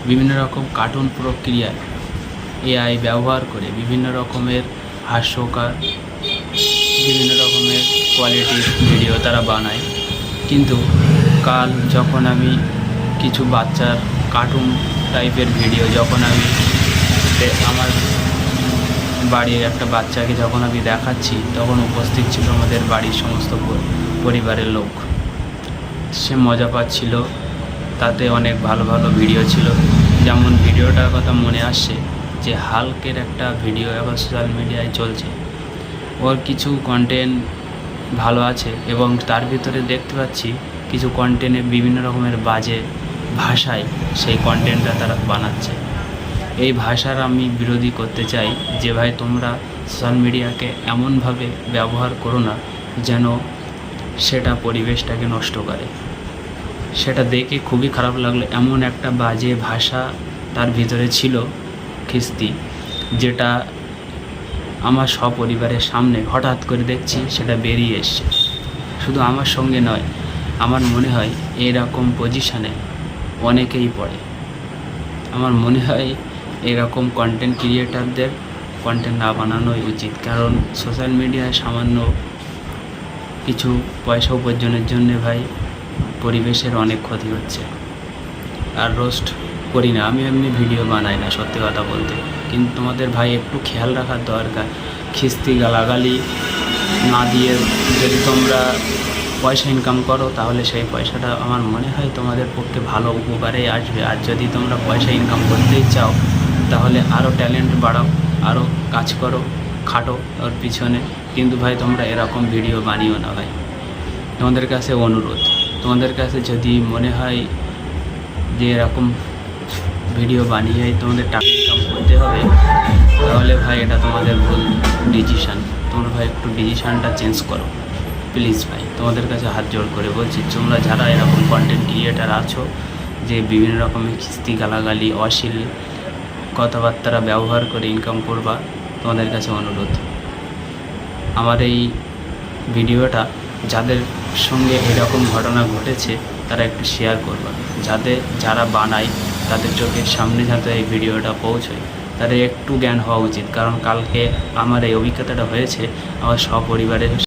বিভিন্ন রকম কার্টুন প্রক্রিয়ায় এআই ব্যবহার করে বিভিন্ন রকমের হাস্যকর বিভিন্ন রকমের কোয়ালিটির ভিডিও তারা বানায়। কিন্তু কাল যখন আমি কিছু বাচ্চার কার্টুন টাইপের ভিডিও যখন আমি আমার বাড়ির একটা বাচ্চাকে যখন আমি দেখাচ্ছি, তখন উপস্থিত ছিল আমাদের বাড়ির সমস্ত পরিবারের লোক। সে মজা পাচ্ছিল, তাতে অনেক ভালো ভালো ভিডিও ছিল। যেমন ভিডিওটার কথা মনে আসছে যে হাল্কের একটা ভিডিও এখন সোশ্যাল মিডিয়ায় চলছে। ওর কিছু কন্টেন্ট ভালো আছে এবং তার ভিতরে দেখতে পাচ্ছি কিছু কন্টেন্টে বিভিন্ন রকমের বাজে ভাষায় সেই কন্টেন্টটা তারা বানাচ্ছে। এই ভাষার আমি বিরোধী করতে চাই যে ভাই, তোমরা সোশ্যাল মিডিয়াকে এমনভাবে ব্যবহার করো না যেন সেটা পরিবেশটাকে নষ্ট করে। সেটা দেখে খুবই খারাপ লাগলো, এমন একটা বাজে ভাষা তার ভিতরে ছিল খিস্তি, যেটা আমার সপরিবারের সামনে হঠাৎ করে দেখছি সেটা বেরিয়ে এসছে। শুধু আমার সঙ্গে নয়, আমার মনে হয় এরকম পজিশানে অনেকেই পড়ে। আমার মনে হয় এরকম কন্টেন্ট ক্রিয়েটারদের কন্টেন্ট না বানানোই উচিত, কারণ সোশ্যাল মিডিয়ায় সামান্য কিছু পয়সা উপার্জনের জন্য ভাই পরিবেশের অনেক ক্ষতি হচ্ছে। আর রোস্ট করি না, আমি এমনি ভিডিও বানাই না সত্যি কথা বলতে, কিন্তু তোমাদের ভাই একটু খেয়াল রাখার দরকার। খিস্তি গালাগালি না দিয়ে যদি তোমরা পয়সা ইনকাম করো, তাহলে সেই পয়সাটা আমার মনে হয় তোমাদের পক্ষে ভালো উপকারে আসবে। আর যদি তোমরা পয়সা ইনকাম করতেই চাও, তাহলে আরও ট্যালেন্ট বাড়াও, আরও কাজ করো, খাটো ওর পিছনে। কিন্তু ভাই তোমরা এরকম ভিডিও বানিও না ভাই, তোমাদের কাছে অনুরোধ। তোমাদের কাছে যদি মনে হয় যে এরকম ভিডিও বানিয়ে তোমাদের টাকা ইনকাম করতে হবে, তাহলে ভাই এটা তোমাদের ভুল ডিসিশান। তোমরা ভাই একটু ডিসিশানটা চেঞ্জ করো প্লিজ ভাই, তোমাদের কাছে হাত জোড় করে বলছি। তোমরা যারা এরকম কন্টেন্ট ক্রিয়েটার আছো যে বিভিন্ন রকমের খিস্তি গালাগালি অশ্লীল কথাবার্তা ব্যবহার করে ইনকাম করবা, তোমাদের কাছে অনুরোধ, আমার এই ভিডিওটা যাদের সঙ্গে এরকম ঘটনা ঘটেছে তারা একটু শেয়ার করবা, যাতে যারা বানায় তাদের চোখের সামনে যাতে এই ভিডিওটা পৌঁছয়, তাদের একটু জ্ঞান হওয়া উচিত। কারণ কালকে আমার এই অভিজ্ঞতাটা হয়েছে আমার সপরিবারের